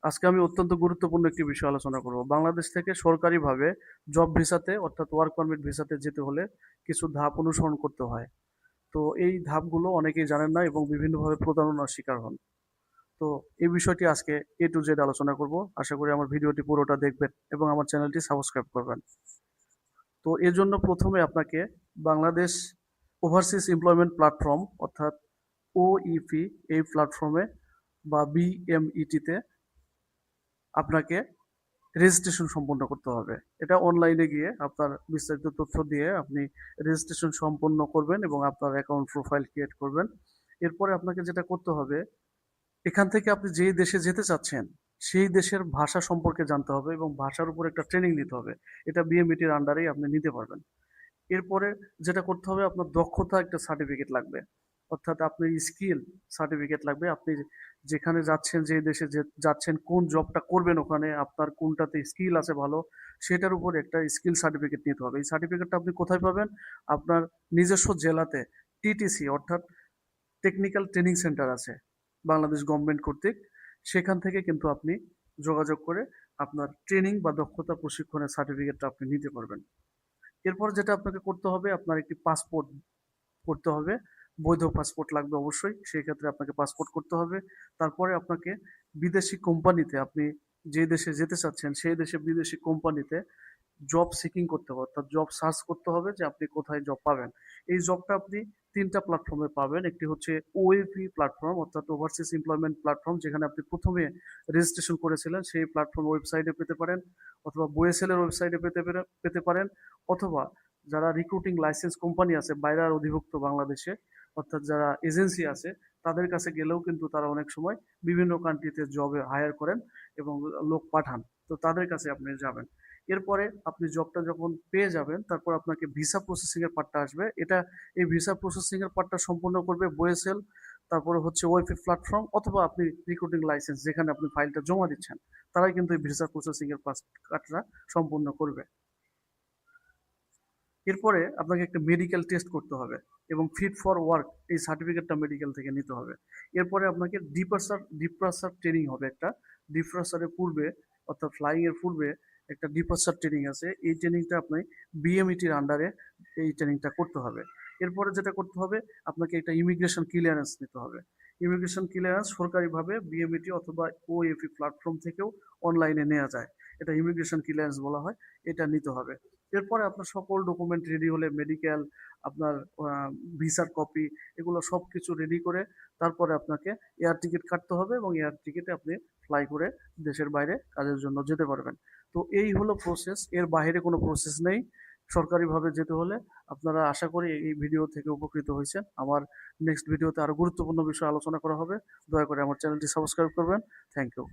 আজকে আমি অত্যন্ত গুরুত্বপূর্ণ একটি বিষয় আলোচনা করব। বাংলাদেশ থেকে সরকারিভাবে জব ভিসাতে অর্থাৎ ওয়ার্ক পারমিট ভিসাতে যেতে হলে কিছু ধাপ অনুসরণ করতে হয়। তো এই ধাপগুলো অনেকেই জানেন না এবং বিভিন্নভাবে প্রতারণার শিকার হন। তো এই বিষয়টি আজকে এ টু জেড আলোচনা করব। আশা করি আমার ভিডিওটি পুরোটা দেখবেন এবং আমার চ্যানেলটি সাবস্ক্রাইব করবেন। তো এর জন্য প্রথমে আপনাকে বাংলাদেশ ওভারসিজ এমপ্লয়মেন্ট প্ল্যাটফর্ম অর্থাৎ ওইপি এই প্ল্যাটফর্মে বা বিএমইটিতে আপনাকে রেজিস্ট্রেশন সম্পন্ন করতে হবে। এটা অনলাইনে গিয়ে আপনার বিস্তারিত তথ্য দিয়ে আপনি রেজিস্ট্রেশন সম্পন্ন করবেন এবং আপনার অ্যাকাউন্ট প্রোফাইল ক্রিয়েট করবেন। এরপরে আপনাকে যেটা করতে হবে, এখান থেকে আপনি যেই দেশে যেতে চাচ্ছেন, সেই দেশের ভাষা সম্পর্কে জানতে হবে এবং ভাষার উপর একটা ট্রেনিং নিতে হবে। এটা বিএমইটির আন্ডারেই আপনি নিতে পারবেন। এরপরে যেটা করতে হবে, আপনার দক্ষতা একটা সার্টিফিকেট লাগবে। অর্থাৎ আপনার স্কিল সার্টিফিকেট লাগবে। আপনি যেখানে যাচ্ছেন, যে দেশে যাচ্ছেন, কোন জবটা করবেন ওখানে, আপনার কোনটাতে স্কিল আছে ভালো, সেটার উপর একটা স্কিল সার্টিফিকেট নিতে হবে। এই সার্টিফিকেটটা আপনি কোথায় পাবেন? আপনার নিজস্ব জেলাতে টিটিসি অর্থাৎ টেকনিক্যাল ট্রেনিং সেন্টার আছে বাংলাদেশ গভর্নমেন্ট কর্তৃক। সেখান থেকে কিন্তু আপনি যোগাযোগ করে আপনার ট্রেনিং বা দক্ষতা প্রশিক্ষণের সার্টিফিকেটটা আপনি নিতে পারবেন। এরপর যেটা আপনাকে করতে হবে, আপনার একটি পাসপোর্ট করতে হবে। বৈধ পাসপোর্ট লাগবে অবশ্যই। সেই ক্ষেত্রে আপনাকে পাসপোর্ট করতে হবে। তারপরে আপনাকে বিদেশি কোম্পানিতে, আপনি যে দেশে যেতে চাচ্ছেন সেই দেশে বিদেশি কোম্পানিতে জব সিকিং করতে হবে, অর্থাৎ জব সার্চ করতে হবে যে আপনি কোথায় জব পাবেন। এই জবটা আপনি ৩ টা প্ল্যাটফর্মে পাবেন। একটি হচ্ছে ওএপি প্ল্যাটফর্ম অর্থাৎ ওভারসিজ এমপ্লয়মেন্ট প্ল্যাটফর্ম, যেখানে আপনি প্রথমে রেজিস্ট্রেশন করেছিলেন সেই প্ল্যাটফর্ম ওয়েবসাইটে পেতে পারেন, অথবা বোয়েসেল এর ওয়েবসাইটে পেতে পারেন, অথবা যারা রিক্রুটিং লাইসেন্স কোম্পানি আছে বাইরের অধিভুক্ত বাংলাদেশে, অর্থাৎ যারা এজেন্সি আছে, তাদের কাছে গেলেও কিন্তু তারা অনেক সময় বিভিন্ন কান্ট্রিতে জবে হায়ার করেন এবং লোক পাঠান। তো তাদের কাছে আপনি যাবেন। এরপরে আপনি জবটা যখন পেয়ে যাবেন, তারপর আপনাকে ভিসা প্রসেসিং এর পার্টটা আসবে। এই ভিসা প্রসেসিং এর পার্টটা সম্পূর্ণ করবে বোয়েসেল, তারপরে হচ্ছে ওয়েবি প্ল্যাটফর্ম, অথবা আপনি রিক্রুটিং লাইসেন্স যেখানে আপনি ফাইলটা জমা দিচ্ছেন, তারাই কিন্তু এই ভিসা প্রসেসিং এর কাজটা সম্পূর্ণ করবে। এরপরে আপনাকে একটা মেডিকেল টেস্ট করতে হবে এবং ফিট ফর ওয়ার্ক এই সার্টিফিকেটটা মেডিকেল থেকে নিতে হবে। এরপরে আপনাকে ডিপ্রাসার ট্রেনিং হবে একটা। ডিপ্রাসারের পূর্বে অর্থাৎ ফ্লাইং এর পূর্বে একটা ডিপ্রাসার ট্রেনিং আছে। এই ট্রেনিংটা আপনি বিএমইটির আন্ডারে এই ট্রেনিংটা করতে হবে। এরপরে যেটা করতে হবে, আপনাকে একটা ইমিগ্রেশন ক্লিয়ারেন্স নিতে হবে। ইমিগ্রেশন ক্লিয়ারেন্স সরকারিভাবে বিএমইটি অথবা ওএফি প্ল্যাটফর্ম থেকেও অনলাইনে নেওয়া যায়। এটা ইমিগ্রেশন ক্লিয়ারেন্স বলা হয়। এটা নিতে হবে। এরপরে আপনার সকল ডকুমেন্ট রেডি হলে, মেডিকেল, আপনার ভিসার কপি, এগুলো সব কিছু রেডি করে তারপরে আপনাকে এয়ার টিকিট কাটতে হবে এবং এয়ার টিকিটে আপনি ফ্লাই করে দেশের বাইরে কাজের জন্য যেতে পারবেন। তো এই হলো প্রসেস, এর বাইরে কোনো প্রসেস নেই। সরকারিভাবে যেতে হলে আপনারা, আশা করি এই ভিডিও থেকে উপকৃত হয়েছেন। আমার নেক্সট ভিডিওতে আরো গুরুত্বপূর্ণ বিষয় আলোচনা করা হবে। দয়া করে আমার চ্যানেলটি সাবস্ক্রাইব করবেন। Thank you.